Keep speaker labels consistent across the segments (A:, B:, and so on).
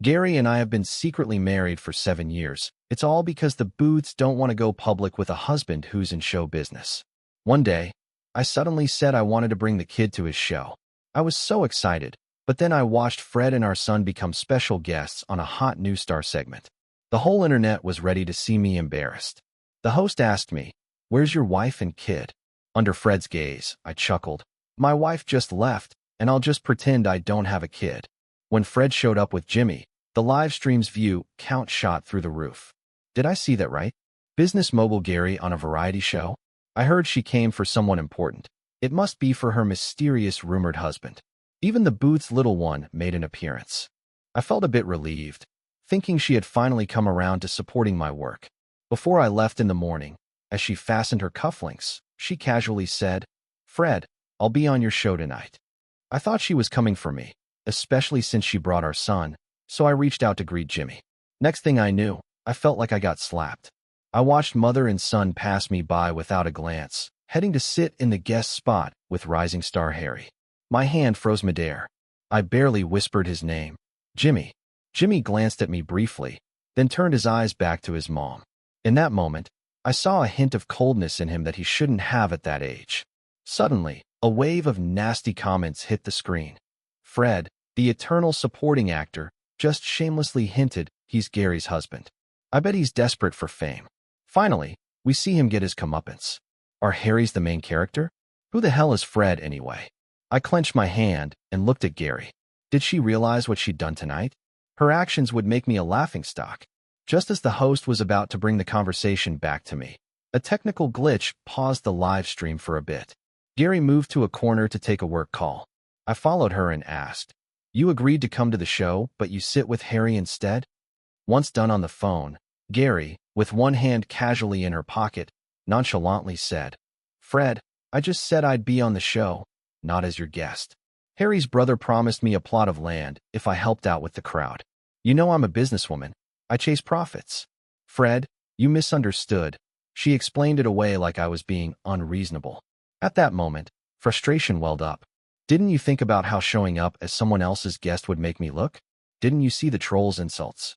A: Gary and I have been secretly married for 7 years. It's all because the Booths don't want to go public with a husband who's in show business. One day, I suddenly said I wanted to bring the kid to his show. I was so excited, but then I watched Fred and our son become special guests on a hot new star segment. The whole internet was ready to see me embarrassed. The host asked me, "Where's your wife and kid?" Under Fred's gaze, I chuckled. "My wife just left, and I'll just pretend I don't have a kid." When Fred showed up with Jimmy, the live stream's view count shot through the roof. Did I see that right? Business mogul Gary on a variety show? I heard she came for someone important. It must be for her mysterious rumored husband. Even the Booth's little one made an appearance. I felt a bit relieved, thinking she had finally come around to supporting my work. Before I left in the morning, as she fastened her cufflinks, she casually said, "Fred, I'll be on your show tonight." I thought she was coming for me, especially since she brought our son, so I reached out to greet Jimmy. Next thing I knew, I felt like I got slapped. I watched mother and son pass me by without a glance, heading to sit in the guest spot with rising star Harry. My hand froze midair. I barely whispered his name. "Jimmy." Jimmy glanced at me briefly, then turned his eyes back to his mom. In that moment, I saw a hint of coldness in him that he shouldn't have at that age. Suddenly, a wave of nasty comments hit the screen. Fred, the eternal supporting actor, just shamelessly hinted he's Gary's husband. I bet he's desperate for fame. Finally, we see him get his comeuppance. Are Harry's the main character? Who the hell is Fred anyway? I clenched my hand and looked at Gary. Did she realize what she'd done tonight? Her actions would make me a laughingstock. Just as the host was about to bring the conversation back to me, a technical glitch paused the live stream for a bit. Gary moved to a corner to take a work call. I followed her and asked, "You agreed to come to the show, but you sit with Harry instead?" Once done on the phone, Gary, with one hand casually in her pocket, nonchalantly said, "Fred, I just said I'd be on the show, not as your guest. Harry's brother promised me a plot of land if I helped out with the crowd. You know I'm a businesswoman. I chase profits." "Fred, you misunderstood." She explained it away like I was being unreasonable. At that moment, frustration welled up. "Didn't you think about how showing up as someone else's guest would make me look? Didn't you see the troll's insults?"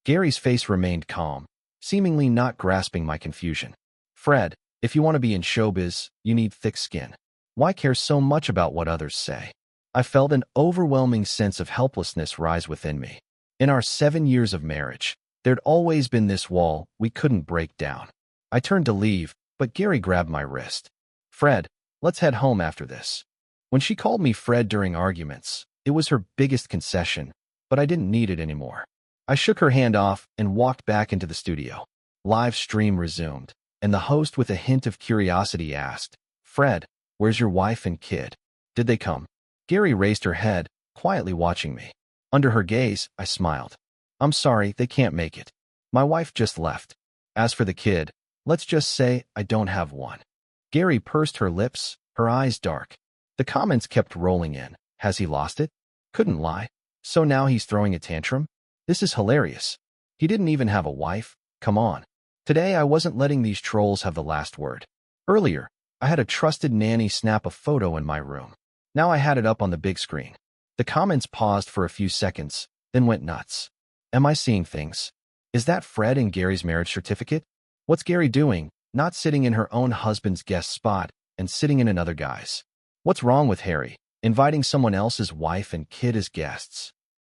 A: Gary's face remained calm, seemingly not grasping my confusion. "Fred, if you want to be in showbiz, you need thick skin. Why care so much about what others say?" I felt an overwhelming sense of helplessness rise within me. In our 7 years of marriage, there'd always been this wall we couldn't break down. I turned to leave, but Gary grabbed my wrist. "Fred, let's head home after this." When she called me Fred during arguments, it was her biggest concession, but I didn't need it anymore. I shook her hand off and walked back into the studio. Live stream resumed, and the host with a hint of curiosity asked, "Fred, where's your wife and kid? Did they come?" Gary raised her head, quietly watching me. Under her gaze, I smiled. "I'm sorry, they can't make it. My wife just left. As for the kid, let's just say I don't have one." Gary pursed her lips, her eyes dark. The comments kept rolling in. Has he lost it? Couldn't lie. So now he's throwing a tantrum? This is hilarious. He didn't even have a wife? Come on. Today I wasn't letting these trolls have the last word. Earlier, I had a trusted nanny snap a photo in my room. Now I had it up on the big screen. The comments paused for a few seconds, then went nuts. Am I seeing things? Is that Fred and Gary's marriage certificate? What's Gary doing, not sitting in her own husband's guest spot and sitting in another guy's? What's wrong with Harry, inviting someone else's wife and kid as guests?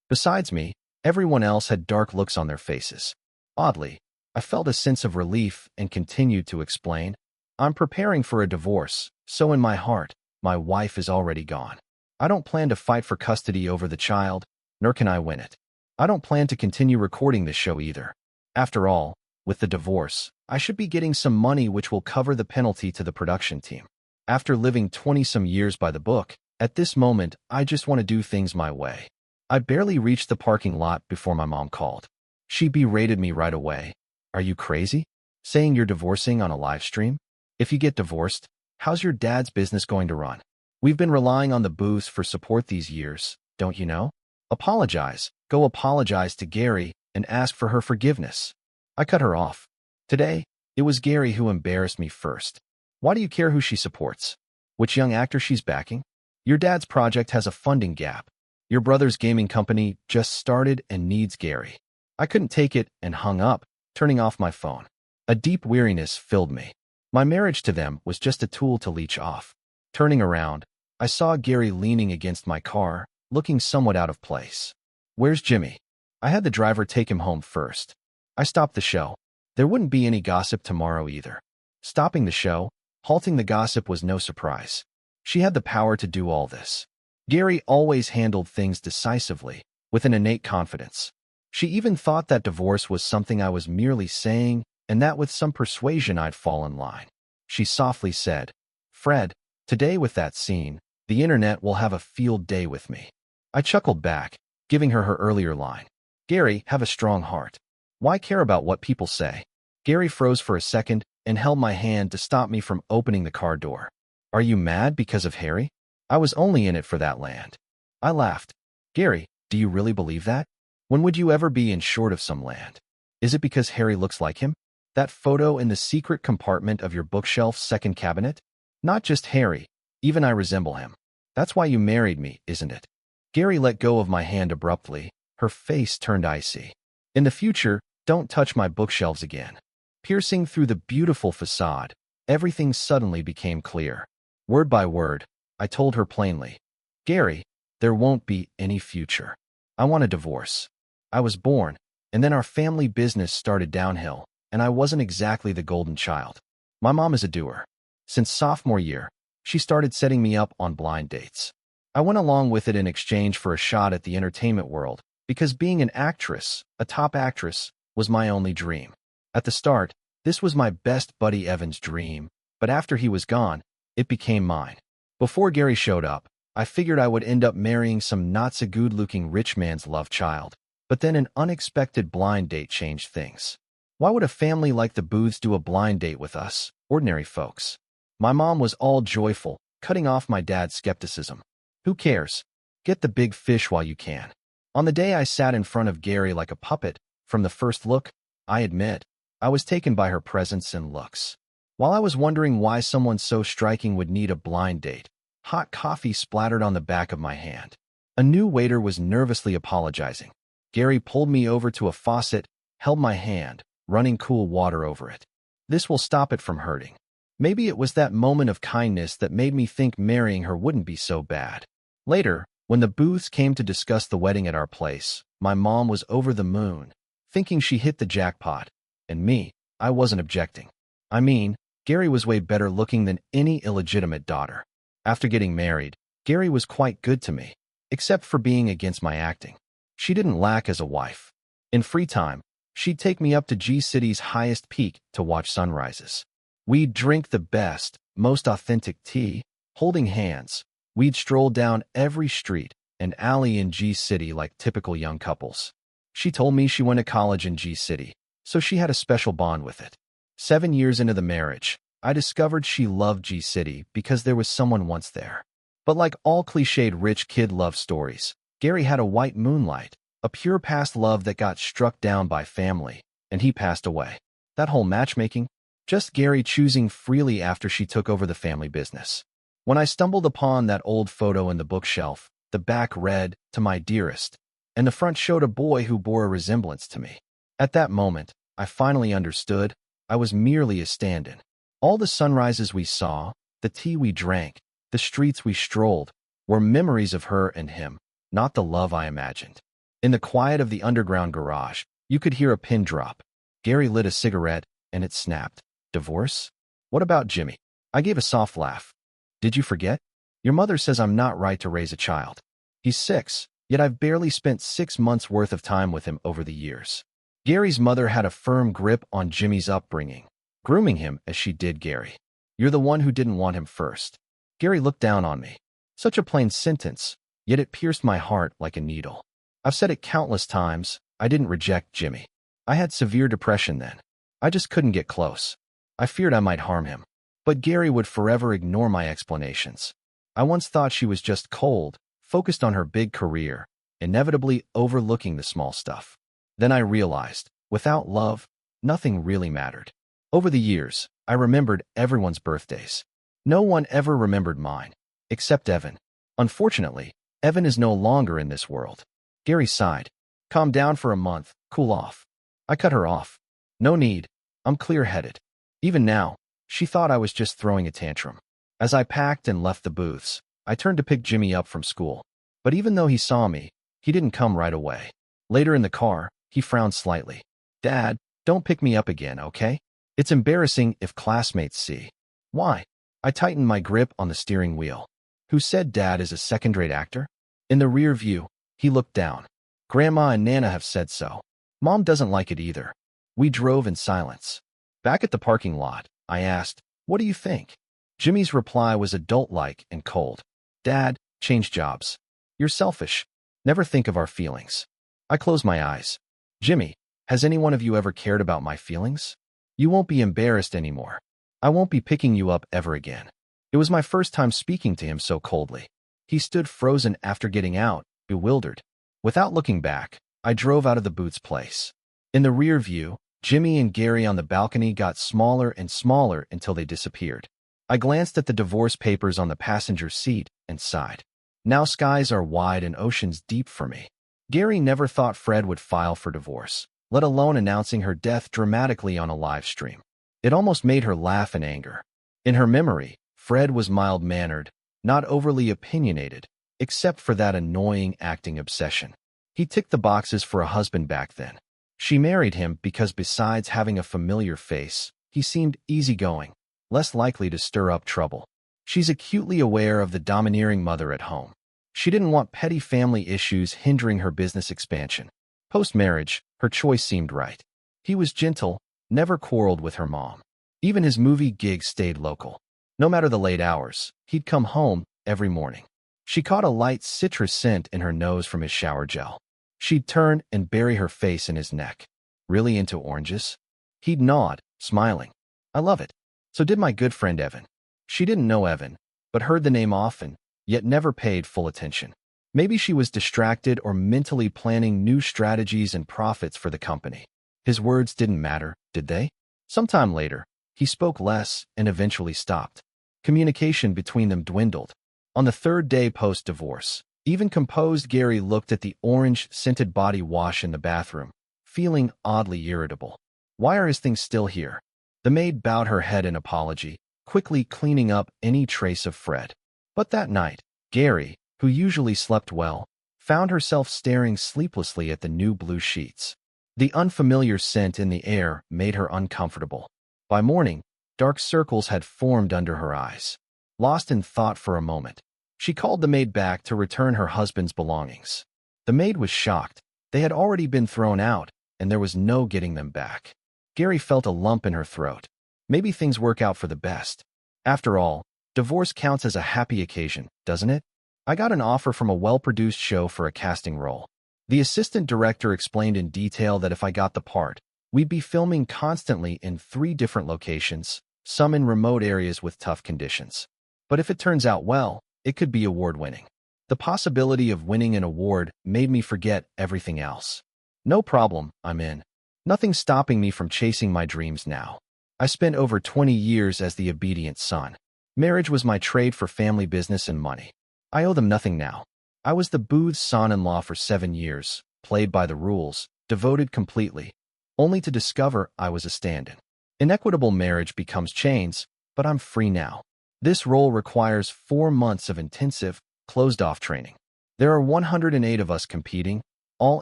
A: Besides me, everyone else had dark looks on their faces. Oddly, I felt a sense of relief and continued to explain. I'm preparing for a divorce, so in my heart, my wife is already gone. I don't plan to fight for custody over the child, nor can I win it. I don't plan to continue recording this show either. After all, with the divorce, I should be getting some money which will cover the penalty to the production team. After living 20-some years by the book, at this moment, I just want to do things my way. I barely reached the parking lot before my mom called. She berated me right away. "Are you crazy? Saying you're divorcing on a live stream? If you get divorced, how's your dad's business going to run? We've been relying on the Booths for support these years, don't you know? Apologize. Go apologize to Gary and ask for her forgiveness." I cut her off. Today, it was Gary who embarrassed me first. Why do you care who she supports? Which young actor she's backing? Your dad's project has a funding gap. Your brother's gaming company just started and needs Gary. I couldn't take it and hung up, turning off my phone. A deep weariness filled me. My marriage to them was just a tool to leech off. Turning around, I saw Gary leaning against my car, looking somewhat out of place. Where's Jimmy? I had the driver take him home first. I stopped the show. There wouldn't be any gossip tomorrow either. Stopping the show, halting the gossip was no surprise. She had the power to do all this. Gary always handled things decisively, with an innate confidence. She even thought that divorce was something I was merely saying, and that with some persuasion I'd fall in line. She softly said, "Fred, today with that scene, the internet will have a field day with me." I chuckled back, giving her earlier line. Gary, have a strong heart. Why care about what people say? Gary froze for a second and held my hand to stop me from opening the car door. Are you mad because of Harry? I was only in it for that land. I laughed. Gary, do you really believe that? When would you ever be in short of some land? Is it because Harry looks like him? That photo in the secret compartment of your bookshelf's second cabinet? Not just Harry, even I resemble him. That's why you married me, isn't it? Gary let go of my hand abruptly. Her face turned icy. In the future, don't touch my bookshelves again. Piercing through the beautiful facade, everything suddenly became clear. Word by word, I told her plainly, Gary, there won't be any future. I want a divorce. I was born, and then our family business started downhill, and I wasn't exactly the golden child. My mom is a doer. Since sophomore year, she started setting me up on blind dates. I went along with it in exchange for a shot at the entertainment world, because being an actress, a top actress, was my only dream. At the start, this was my best buddy Evan's dream, but after he was gone, it became mine. Before Gary showed up, I figured I would end up marrying some not-so-good-looking rich man's love child, but then an unexpected blind date changed things. Why would a family like the Booths do a blind date with us, ordinary folks? My mom was all joyful, cutting off my dad's skepticism. Who cares? Get the big fish while you can. On the day I sat in front of Gary like a puppet, from the first look, I admit, I was taken by her presence and looks. While I was wondering why someone so striking would need a blind date, hot coffee splattered on the back of my hand. A new waiter was nervously apologizing. Gary pulled me over to a faucet, held my hand, running cool water over it. This will stop it from hurting. Maybe it was that moment of kindness that made me think marrying her wouldn't be so bad. Later, when the Booths came to discuss the wedding at our place, my mom was over the moon, thinking she hit the jackpot. And me, I wasn't objecting. I mean, Gary was way better looking than any illegitimate daughter. After getting married, Gary was quite good to me, except for being against my acting. She didn't lack as a wife. In free time, she'd take me up to G-City's highest peak to watch sunrises. We'd drink the best, most authentic tea, holding hands. We'd stroll down every street and alley in G-City like typical young couples. She told me she went to college in G-City, so she had a special bond with it. 7 years into the marriage, I discovered she loved G-City because there was someone once there. But like all cliched rich kid love stories, Gary had a white moonlight, a pure past love that got struck down by family, and he passed away. That whole matchmaking, just Gary choosing freely after she took over the family business. When I stumbled upon that old photo in the bookshelf, the back read, "To my dearest," and the front showed a boy who bore a resemblance to me. At that moment, I finally understood. I was merely a stand-in. All the sunrises we saw, the tea we drank, the streets we strolled, were memories of her and him, not the love I imagined. In the quiet of the underground garage, you could hear a pin drop. Gary lit a cigarette, and it snapped. Divorce? What about Jimmy? I gave a soft laugh. Did you forget? Your mother says I'm not right to raise a child. He's 6, yet I've barely spent 6 months' worth of time with him over the years. Gary's mother had a firm grip on Jimmy's upbringing, grooming him as she did Gary. You're the one who didn't want him first. Gary looked down on me. Such a plain sentence, yet it pierced my heart like a needle. I've said it countless times, I didn't reject Jimmy. I had severe depression then. I just couldn't get close. I feared I might harm him. But Gary would forever ignore my explanations. I once thought she was just cold, focused on her big career, inevitably overlooking the small stuff. Then I realized, without love, nothing really mattered. Over the years, I remembered everyone's birthdays. No one ever remembered mine, except Evan. Unfortunately, Evan is no longer in this world. Gary sighed. Calm down for a month, cool off. I cut her off. No need. I'm clear-headed. Even now, she thought I was just throwing a tantrum. As I packed and left the booths, I turned to pick Jimmy up from school. But even though he saw me, he didn't come right away. Later in the car, he frowned slightly. Dad, don't pick me up again, okay? It's embarrassing if classmates see. Why? I tightened my grip on the steering wheel. Who said Dad is a second-rate actor? In the rear view, he looked down. Grandma and Nana have said so. Mom doesn't like it either. We drove in silence. Back at the parking lot, I asked, what do you think? Jimmy's reply was adult-like and cold. Dad, change jobs. You're selfish. Never think of our feelings. I closed my eyes. Jimmy, has any one of you ever cared about my feelings? You won't be embarrassed anymore. I won't be picking you up ever again. It was my first time speaking to him so coldly. He stood frozen after getting out, bewildered. Without looking back, I drove out of the Boots place. In the rear view, Jimmy and Gary on the balcony got smaller and smaller until they disappeared. I glanced at the divorce papers on the passenger seat and sighed. Now skies are wide and oceans deep for me. Gary never thought Fred would file for divorce, let alone announcing her death dramatically on a live stream. It almost made her laugh in anger. In her memory, Fred was mild-mannered, not overly opinionated, except for that annoying acting obsession. He ticked the boxes for a husband back then. She married him because besides having a familiar face, he seemed easygoing, less likely to stir up trouble. She's acutely aware of the domineering mother at home. She didn't want petty family issues hindering her business expansion. Post-marriage, her choice seemed right. He was gentle, never quarreled with her mom. Even his movie gigs stayed local. No matter the late hours, he'd come home every morning. She caught a light citrus scent in her nose from his shower gel. She'd turn and bury her face in his neck. Really into oranges? He'd nod, smiling. I love it. So did my good friend Evan. She didn't know Evan, but heard the name often, yet never paid full attention. Maybe she was distracted or mentally planning new strategies and profits for the company. His words didn't matter, did they? Sometime later, he spoke less and eventually stopped. Communication between them dwindled. On the third day post-divorce, even composed Gary looked at the orange-scented body wash in the bathroom, feeling oddly irritable. Why are his things still here? The maid bowed her head in apology, quickly cleaning up any trace of Fred. But that night, Gary, who usually slept well, found herself staring sleeplessly at the new blue sheets. The unfamiliar scent in the air made her uncomfortable. By morning, dark circles had formed under her eyes. Lost in thought for a moment, she called the maid back to return her husband's belongings. The maid was shocked. They had already been thrown out, and there was no getting them back. Gary felt a lump in her throat. Maybe things work out for the best. After all, divorce counts as a happy occasion, doesn't it? I got an offer from a well-produced show for a casting role. The assistant director explained in detail that if I got the part, we'd be filming constantly in 3 different locations, some in remote areas with tough conditions. But if it turns out well, it could be award-winning. The possibility of winning an award made me forget everything else. No problem, I'm in. Nothing's stopping me from chasing my dreams now. I spent over 20 years as the obedient son. Marriage was my trade for family business and money. I owe them nothing now. I was the Booth's son-in-law for 7 years, played by the rules, devoted completely, only to discover I was a stand-in. Inequitable marriage becomes chains, but I'm free now. This role requires 4 months of intensive, closed-off training. There are 108 of us competing, all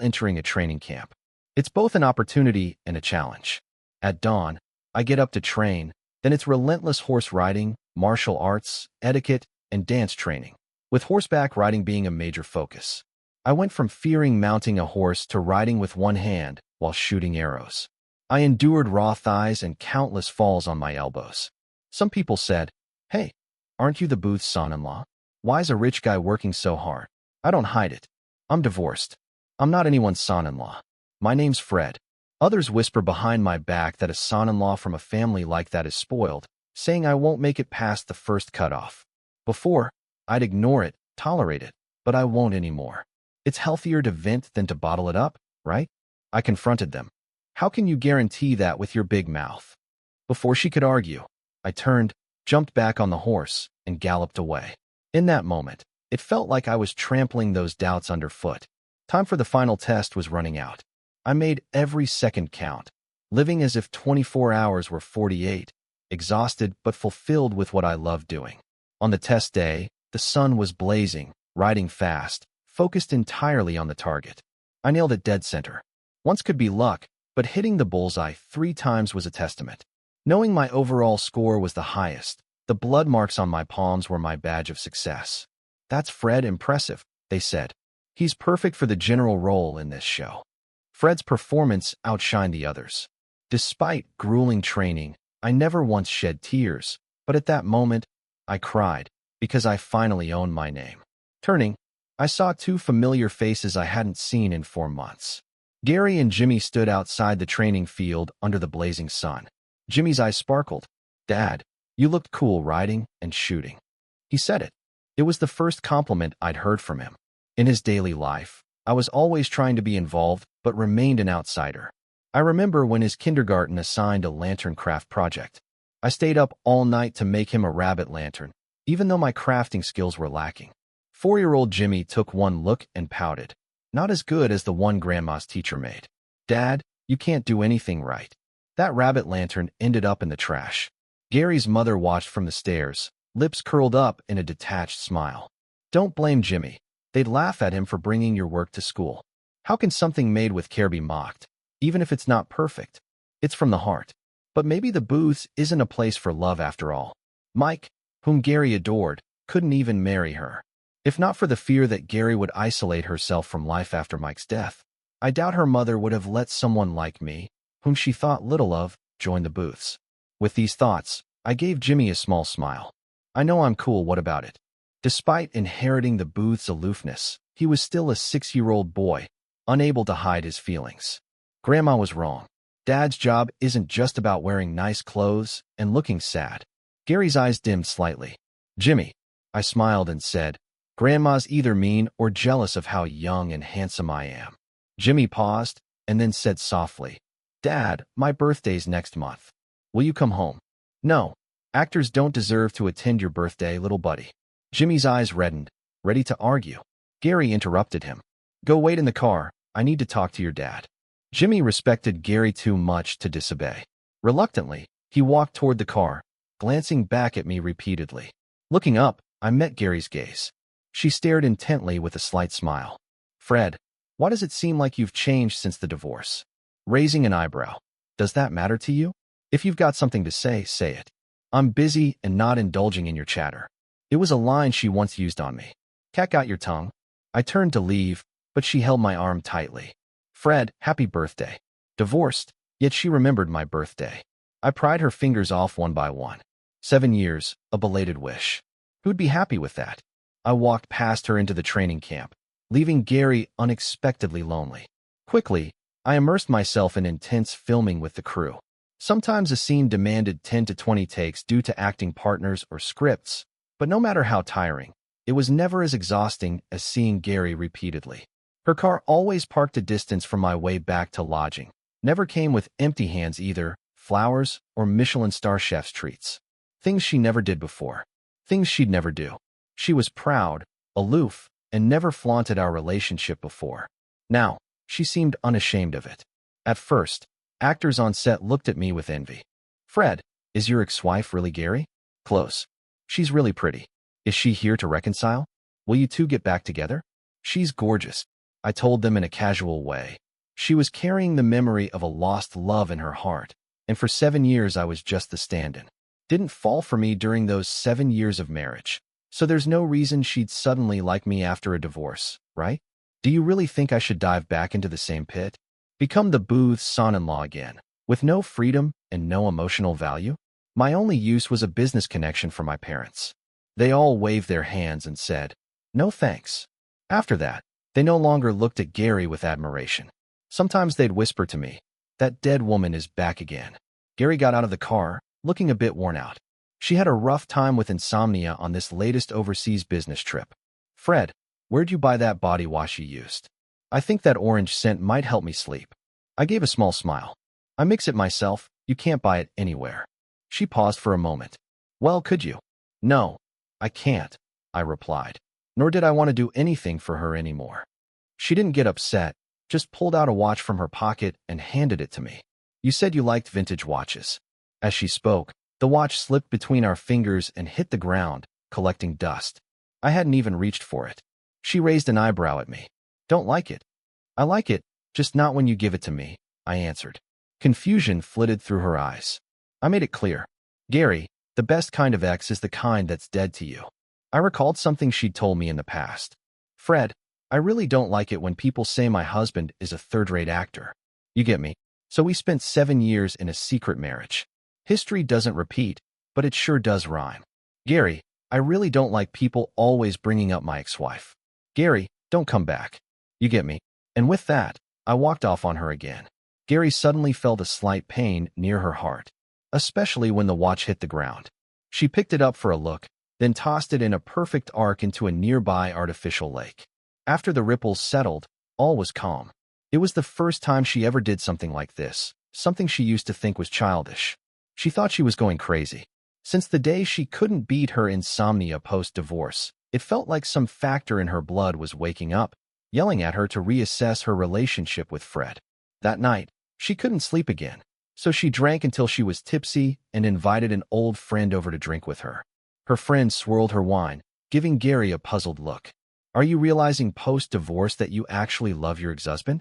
A: entering a training camp. It's both an opportunity and a challenge. At dawn, I get up to train, then it's relentless horse riding, martial arts, etiquette, and dance training, with horseback riding being a major focus. I went from fearing mounting a horse to riding with one hand while shooting arrows. I endured raw thighs and countless falls on my elbows. Some people said, "Hey, aren't you the Booth's son-in-law? Why is a rich guy working so hard?" I don't hide it. I'm divorced. I'm not anyone's son-in-law. My name's Fred. Others whisper behind my back that a son-in-law from a family like that is spoiled, saying I won't make it past the first cutoff. Before, I'd ignore it, tolerate it, but I won't anymore. It's healthier to vent than to bottle it up, right? I confronted them. How can you guarantee that with your big mouth? Before she could argue, I turned, jumped back on the horse, and galloped away. In that moment, It felt like I was trampling those doubts underfoot. Time for the final test was running out. I made every second count, living as if 24 hours were 48, exhausted but fulfilled with what I loved doing. On the test day, the sun was blazing, riding fast, focused entirely on the target. I nailed it dead center. Once could be luck, but hitting the bullseye 3 times was a testament. Knowing my overall score was the highest, the blood marks on my palms were my badge of success. "That's Fred impressive," they said. "He's perfect for the general role in this show." Fred's performance outshined the others. Despite grueling training, I never once shed tears, but at that moment, I cried because I finally owned my name. Turning, I saw 2 familiar faces I hadn't seen in 4 months. Gary and Jimmy stood outside the training field under the blazing sun. Jimmy's eyes sparkled. "Dad, you looked cool riding and shooting." He said it. It was the first compliment I'd heard from him. In his daily life, I was always trying to be involved but remained an outsider. I remember when his kindergarten assigned a lantern craft project. I stayed up all night to make him a rabbit lantern, even though my crafting skills were lacking. 4-year-old Jimmy took one look and pouted. "Not as good as the one Grandma's teacher made. Dad, you can't do anything right." That rabbit lantern ended up in the trash. Gary's mother watched from the stairs, lips curled up in a detached smile. "Don't blame Jimmy. They'd laugh at him for bringing your work to school. How can something made with care be mocked, even if it's not perfect? It's from the heart." But maybe the booths isn't a place for love after all. Mike, whom Gary adored, couldn't even marry her. If not for the fear that Gary would isolate herself from life after Mike's death, I doubt her mother would have let someone like me, whom she thought little of, join the booths. With these thoughts, I gave Jimmy a small smile. "I know I'm cool, what about it?" Despite inheriting the booth's aloofness, he was still a 6-year-old boy, unable to hide his feelings. Grandma was wrong. Dad's job isn't just about wearing nice clothes and looking sad. Gary's eyes dimmed slightly. "Jimmy," I smiled and said, "Grandma's either mean or jealous of how young and handsome I am." Jimmy paused and then said softly, "Dad, my birthday's next month. Will you come home?" "No. Actors don't deserve to attend your birthday, little buddy." Jimmy's eyes reddened, ready to argue. Gary interrupted him. "Go wait in the car. I need to talk to your dad." Jimmy respected Gary too much to disobey. Reluctantly, he walked toward the car, glancing back at me repeatedly. Looking up, I met Gary's gaze. She stared intently with a slight smile. "Fred, why does it seem like you've changed since the divorce?" Raising an eyebrow. "Does that matter to you? If you've got something to say, say it. I'm busy and not indulging in your chatter." It was a line she once used on me. "Cat got your tongue." I turned to leave, but she held my arm tightly. "Fred, happy birthday." Divorced, yet she remembered my birthday. I pried her fingers off one by one. 7 years, a belated wish. Who'd be happy with that? I walked past her into the training camp, leaving Gary unexpectedly lonely. Quickly, I immersed myself in intense filming with the crew. Sometimes a scene demanded 10 to 20 takes due to acting partners or scripts, but no matter how tiring, it was never as exhausting as seeing Gary repeatedly. Her car always parked a distance from my way back to lodging. Never came with empty hands either, flowers or Michelin star chef's treats. Things she never did before. Things she'd never do. She was proud, aloof, and never flaunted our relationship before. Now, she seemed unashamed of it. At first, actors on set looked at me with envy. "Fred, is your ex-wife really Gary?" "Close. She's really pretty. Is she here to reconcile? Will you two get back together?" "She's gorgeous," I told them in a casual way. She was carrying the memory of a lost love in her heart, and for 7 years I was just the stand-in. Didn't fall for me during those 7 years of marriage, so there's no reason she'd suddenly like me after a divorce, right? Do you really think I should dive back into the same pit? Become the booth's son-in-law again, with no freedom and no emotional value? My only use was a business connection for my parents. They all waved their hands and said, "No thanks." After that, they no longer looked at Gary with admiration. Sometimes they'd whisper to me, "That dead woman is back again." Gary got out of the car, looking a bit worn out. She had a rough time with insomnia on this latest overseas business trip. "Fred, where'd you buy that body wash you used? I think that orange scent might help me sleep." I gave a small smile. "I mix it myself. You can't buy it anywhere." She paused for a moment. "Well, could you?" "No, I can't," I replied. nor did I want to do anything for her anymore. She didn't get upset, just pulled out a watch from her pocket and handed it to me. You said you liked vintage watches. As she spoke, the watch slipped between our fingers and hit the ground, collecting dust. I hadn't even reached for it. She raised an eyebrow at me. Don't like it? I like it, just not when you give it to me, I answered. Confusion flitted through her eyes. I made it clear. Gary, the best kind of ex is the kind that's dead to you. I recalled something she'd told me in the past. Fred, I really don't like it when people say my husband is a third-rate actor. You get me? So we spent 7 years in a secret marriage. History doesn't repeat, but it sure does rhyme. Gary, I really don't like people always bringing up my ex-wife. Gary, don't come back. You get me? And with that, I walked off on her again. Gary suddenly felt a slight pain near her heart, especially when the watch hit the ground. She picked it up for a look, then tossed it in a perfect arc into a nearby artificial lake. After the ripples settled, all was calm. It was the first time she ever did something like this, something she used to think was childish. She thought she was going crazy. Since the day she couldn't beat her insomnia post-divorce, it felt like some factor in her blood was waking up, yelling at her to reassess her relationship with Fred. That night, she couldn't sleep again, so she drank until she was tipsy and invited an old friend over to drink with her. Her friend swirled her wine, giving Gary a puzzled look. Are you realizing post-divorce that you actually love your ex-husband?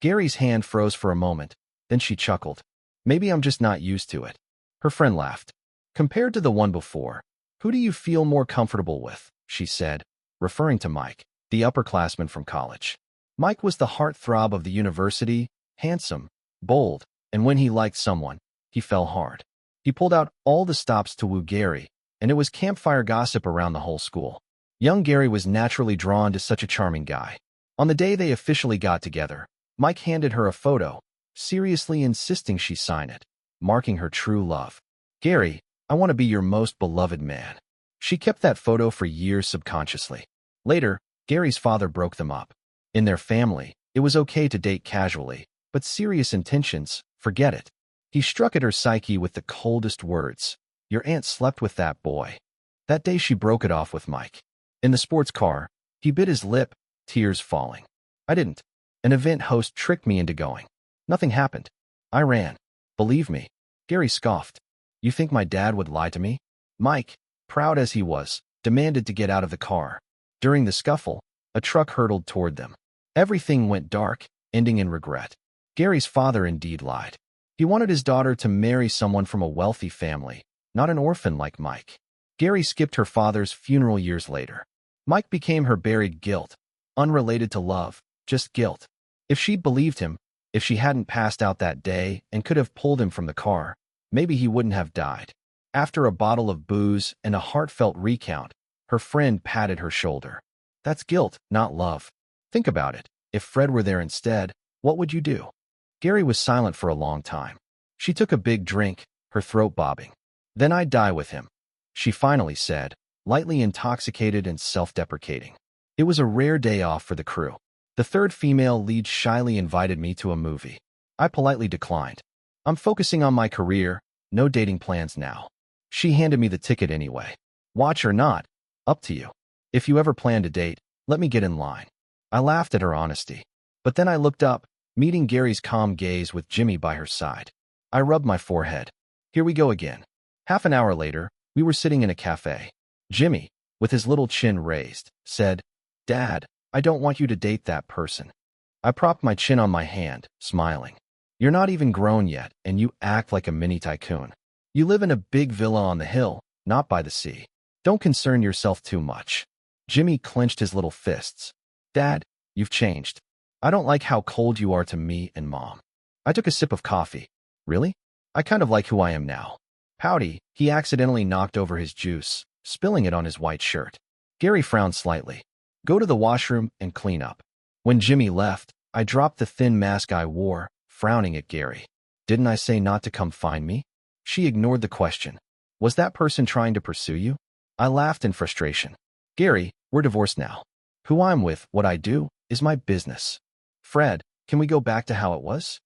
A: Gary's hand froze for a moment, then she chuckled. Maybe I'm just not used to it. Her friend laughed. Compared to the one before, who do you feel more comfortable with? She said, referring to Mike, the upperclassman from college. Mike was the heartthrob of the university, handsome, bold, and when he liked someone, he fell hard. He pulled out all the stops to woo Gary, and it was campfire gossip around the whole school. Young Gary was naturally drawn to such a charming guy. On the day they officially got together, Mike handed her a photo, seriously insisting she sign it, marking her true love. Gary, I want to be your most beloved man. She kept that photo for years subconsciously. Later, Gary's father broke them up. In their family, it was okay to date casually, but serious intentions, forget it. He struck at her psyche with the coldest words. Your aunt slept with that boy. That day she broke it off with Mike. In the sports car, he bit his lip, tears falling. I didn't. An event host tricked me into going. Nothing happened. I ran. Believe me. Gary scoffed. You think my dad would lie to me? Mike, proud as he was, demanded to get out of the car. During the scuffle, a truck hurtled toward them. Everything went dark, ending in regret. Gary's father indeed lied. He wanted his daughter to marry someone from a wealthy family, not an orphan like Mike. Gary skipped her father's funeral years later. Mike became her buried guilt, unrelated to love, just guilt. If she'd believed him, if she hadn't passed out that day and could have pulled him from the car, maybe he wouldn't have died. After a bottle of booze and a heartfelt recount, her friend patted her shoulder. That's guilt, not love. Think about it. If Fred were there instead, what would you do? Gary was silent for a long time. She took a big drink, her throat bobbing. Then I'd die with him, she finally said, lightly intoxicated and self-deprecating. It was a rare day off for the crew. The third female lead shyly invited me to a movie. I politely declined. I'm focusing on my career, no dating plans now. She handed me the ticket anyway. Watch or not, up to you. If you ever plan to date, let me get in line. I laughed at her honesty. But then I looked up, meeting Gary's calm gaze with Jimmy by her side. I rubbed my forehead. Here we go again. Half an hour later, we were sitting in a cafe. Jimmy, with his little chin raised, said, Dad, I don't want you to date that person. I propped my chin on my hand, smiling. You're not even grown yet, and you act like a mini tycoon. You live in a big villa on the hill, not by the sea. Don't concern yourself too much. Jimmy clenched his little fists. Dad, you've changed. I don't like how cold you are to me and Mom. I took a sip of coffee. Really? I kind of like who I am now. Pouty, he accidentally knocked over his juice, spilling it on his white shirt. Gary frowned slightly. Go to the washroom and clean up. When Jimmy left, I dropped the thin mask I wore, frowning at Gary. Didn't I say not to come find me? She ignored the question. Was that person trying to pursue you? I laughed in frustration. Gary, we're divorced now. Who I'm with, what I do, is my business. Fred, can we go back to how it was?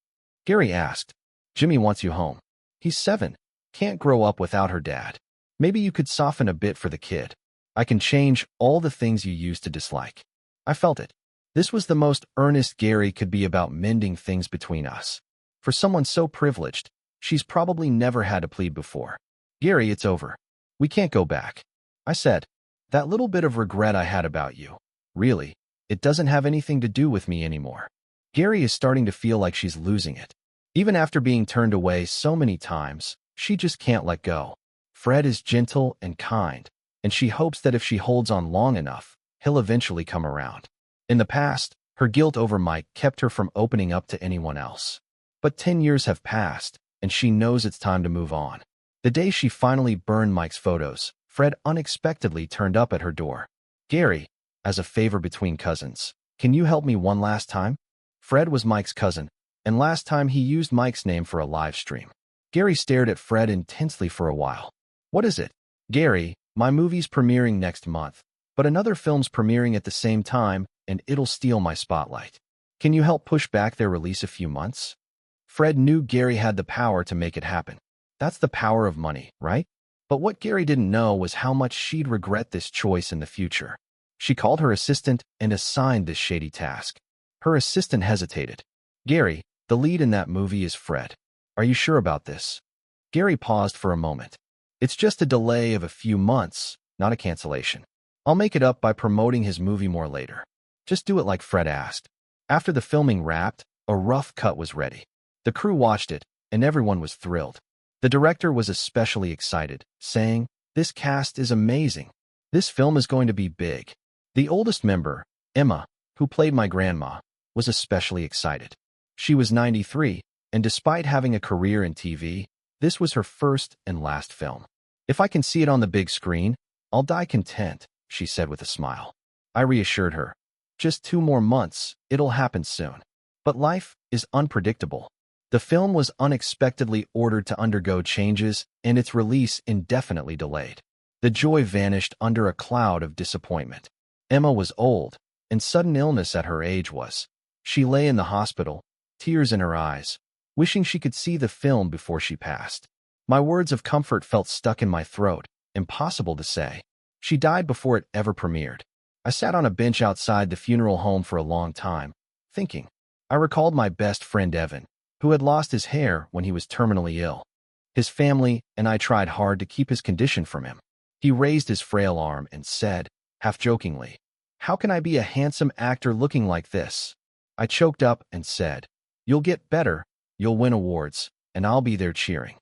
A: Gary asked. Jimmy wants you home. He's 7. Can't grow up without her dad. Maybe you could soften a bit for the kid. I can change all the things you used to dislike. I felt it. This was the most earnest Gary could be about mending things between us. For someone so privileged, she's probably never had to plead before. Gary, it's over. We can't go back. I said, that little bit of regret I had about you, really, it doesn't have anything to do with me anymore. Gary is starting to feel like she's losing it. Even after being turned away so many times, she just can't let go. Fred is gentle and kind, and she hopes that if she holds on long enough, he'll eventually come around. In the past, her guilt over Mike kept her from opening up to anyone else. But 10 years have passed, and she knows it's time to move on. The day she finally burned Mike's photos, Fred unexpectedly turned up at her door. Gary, as a favor between cousins, can you help me one last time? Fred was Mike's cousin, and last time he used Mike's name for a live stream. Gary stared at Fred intensely for a while. What is it? Gary, my movie's premiering next month, but another film's premiering at the same time, and it'll steal my spotlight. Can you help push back their release a few months? Fred knew Gary had the power to make it happen. That's the power of money, right? But what Gary didn't know was how much she'd regret this choice in the future. She called her assistant and assigned this shady task. Her assistant hesitated. Gary, the lead in that movie is Fred. Are you sure about this? Gary paused for a moment. It's just a delay of a few months, not a cancellation. I'll make it up by promoting his movie more later. Just do it like Fred asked. After the filming wrapped, a rough cut was ready. The crew watched it, and everyone was thrilled. The director was especially excited, saying, "This cast is amazing. This film is going to be big." The oldest member, Emma, who played my grandma, was especially excited. She was 93, and despite having a career in TV, this was her first and last film. "If I can see it on the big screen, I'll die content," she said with a smile. I reassured her. Just 2 more months, it'll happen soon. But life is unpredictable. The film was unexpectedly ordered to undergo changes, and its release indefinitely delayed. The joy vanished under a cloud of disappointment. Emma was old, and sudden illness at her age was. She lay in the hospital, tears in her eyes, wishing she could see the film before she passed. My words of comfort felt stuck in my throat, impossible to say. She died before it ever premiered. I sat on a bench outside the funeral home for a long time, thinking. I recalled my best friend Evan, who had lost his hair when he was terminally ill. His family and I tried hard to keep his condition from him. He raised his frail arm and said, half-jokingly, "How can I be a handsome actor looking like this?" I choked up and said, "You'll get better, you'll win awards, and I'll be there cheering."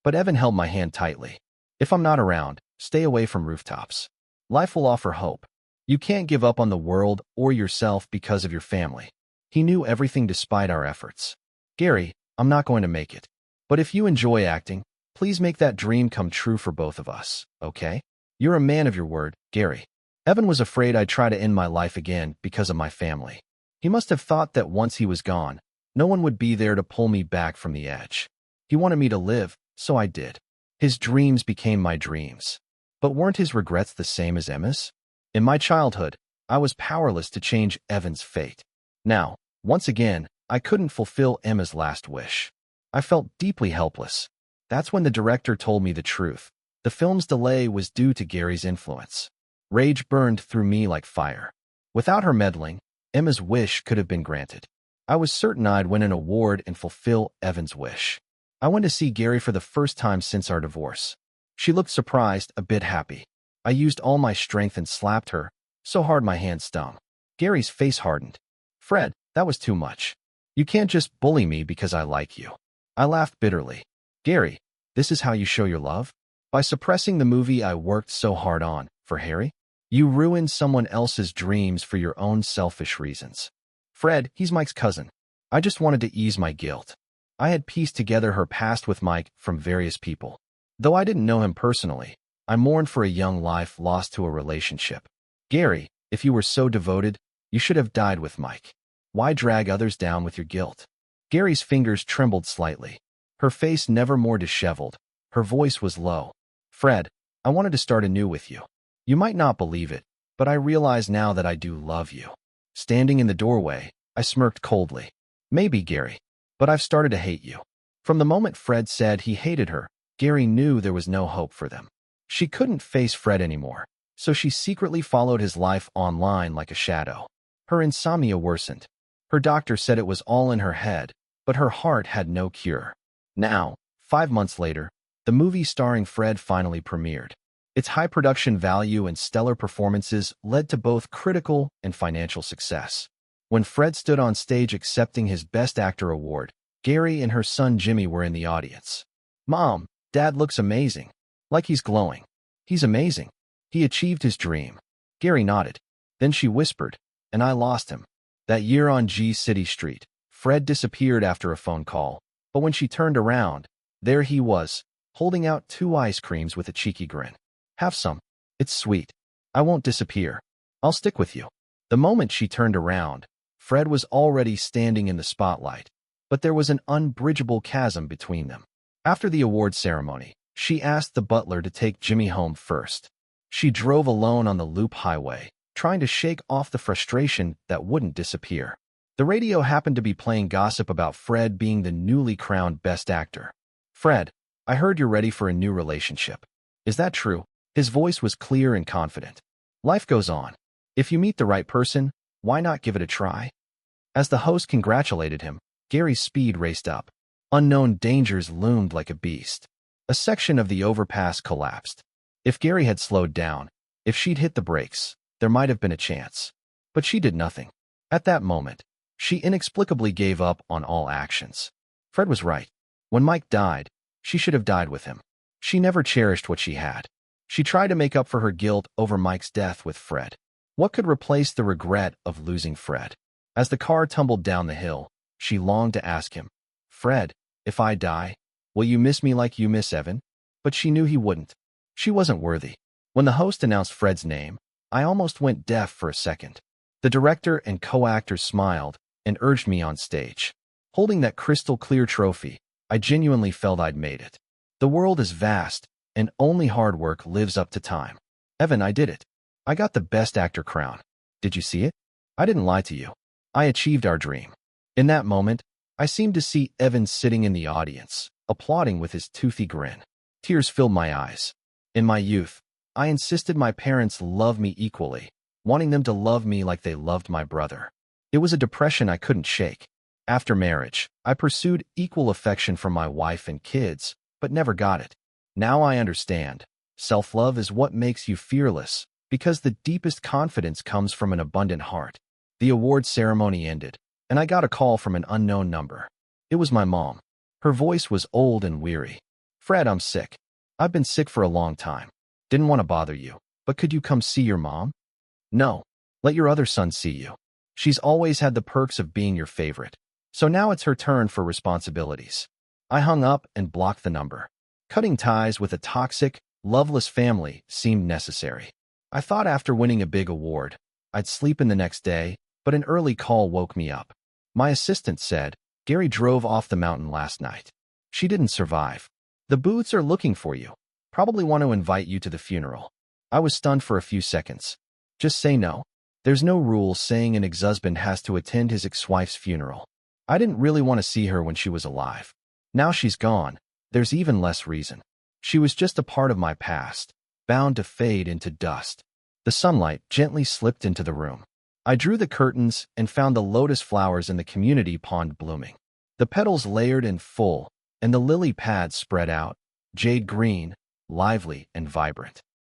A: But Evan held my hand tightly. "If I'm not around, stay away from rooftops. Life will offer hope. You can't give up on the world or yourself because of your family." He knew everything despite our efforts. "Gary, I'm not going to make it. But if you enjoy acting, please make that dream come true for both of us, okay? You're a man of your word, Gary." Evan was afraid I'd try to end my life again because of my family. He must have thought that once he was gone, no one would be there to pull me back from the edge. He wanted me to live, so I did. His dreams became my dreams. But weren't his regrets the same as Emma's? In my childhood, I was powerless to change Evan's fate. Now, once again, I couldn't fulfill Emma's last wish. I felt deeply helpless. That's when the director told me the truth. The film's delay was due to Gary's influence. Rage burned through me like fire. Without her meddling, Emma's wish could have been granted. I was certain I'd win an award and fulfill Evan's wish. I went to see Gary for the first time since our divorce. She looked surprised, a bit happy. I used all my strength and slapped her, so hard my hand stung. Gary's face hardened. "Fred, that was too much. You can't just bully me because I like you." I laughed bitterly. "Gary, this is how you show your love? By suppressing the movie I worked so hard on, for Harry? You ruined someone else's dreams for your own selfish reasons." "Fred, he's Mike's cousin. I just wanted to ease my guilt." I had pieced together her past with Mike from various people. Though I didn't know him personally, I mourned for a young life lost to a relationship. "Gary, if you were so devoted, you should have died with Mike. Why drag others down with your guilt?" Gary's fingers trembled slightly. Her face never more disheveled. Her voice was low. "Fred, I wanted to start anew with you. You might not believe it, but I realize now that I do love you." Standing in the doorway, I smirked coldly. "Maybe, Gary, but I've started to hate you." From the moment Fred said he hated her, Gary knew there was no hope for them. She couldn't face Fred anymore. so she secretly followed his life online like a shadow. Her insomnia worsened. Her doctor said it was all in her head, but her heart had no cure. Now, 5 months later, the movie starring Fred finally premiered. Its high production value and stellar performances led to both critical and financial success. When Fred stood on stage accepting his Best Actor award, Gary and her son Jimmy were in the audience. "Mom, Dad looks amazing. Like he's glowing. He's amazing. He achieved his dream." Gary nodded. Then she whispered, "And I lost him." That year on G City Street, Fred disappeared after a phone call, but when she turned around, there he was, holding out 2 ice creams with a cheeky grin. "Have some. It's sweet. I won't disappear. I'll stick with you." The moment she turned around, Fred was already standing in the spotlight, but there was an unbridgeable chasm between them. After the award ceremony, she asked the butler to take Jimmy home first. She drove alone on the loop highway, trying to shake off the frustration that wouldn't disappear. The radio happened to be playing gossip about Fred being the newly crowned Best Actor. "Fred, I heard you're ready for a new relationship. Is that true?" His voice was clear and confident. "Life goes on. If you meet the right person, why not give it a try?" As the host congratulated him, Gary's speed raced up. Unknown dangers loomed like a beast. A section of the overpass collapsed. If Gary had slowed down, if she'd hit the brakes, there might have been a chance. But she did nothing. At that moment, she inexplicably gave up on all actions. Fred was right. When Mike died, she should have died with him. She never cherished what she had. She tried to make up for her guilt over Mike's death with Fred. What could replace the regret of losing Fred? As the car tumbled down the hill, she longed to ask him, "Fred, if I die, will you miss me like you miss Evan?" But she knew he wouldn't. She wasn't worthy. When the host announced Fred's name, I almost went deaf for a second. The director and co-actors smiled and urged me on stage. Holding that crystal-clear trophy, I genuinely felt I'd made it. The world is vast, and only hard work lives up to time. "Evan, I did it. I got the Best Actor crown. Did you see it? I didn't lie to you. I achieved our dream." In that moment, I seemed to see Evan sitting in the audience, applauding with his toothy grin. Tears filled my eyes. In my youth, I insisted my parents love me equally, wanting them to love me like they loved my brother. It was a depression I couldn't shake. After marriage, I pursued equal affection from my wife and kids, but never got it. Now I understand. Self-love is what makes you fearless, because the deepest confidence comes from an abundant heart. The award ceremony ended, and I got a call from an unknown number. It was my mom. Her voice was old and weary. "Fred, I'm sick. I've been sick for a long time. Didn't want to bother you, but could you come see your mom?" "No. Let your other son see you. She's always had the perks of being your favorite. So now it's her turn for responsibilities." I hung up and blocked the number. Cutting ties with a toxic, loveless family seemed necessary. I thought after winning a big award, I'd sleep in the next day, but an early call woke me up. My assistant said, "Gary drove off the mountain last night. She didn't survive. The Booths are looking for you. Probably want to invite you to the funeral." I was stunned for a few seconds. Just say no. There's no rule saying an ex-husband has to attend his ex-wife's funeral. I didn't really want to see her when she was alive. Now she's gone. There's even less reason. She was just a part of my past, bound to fade into dust. The sunlight gently slipped into the room. I drew the curtains and found the lotus flowers in the community pond blooming. The petals layered and full, and the lily pads spread out, jade green, lively and vibrant.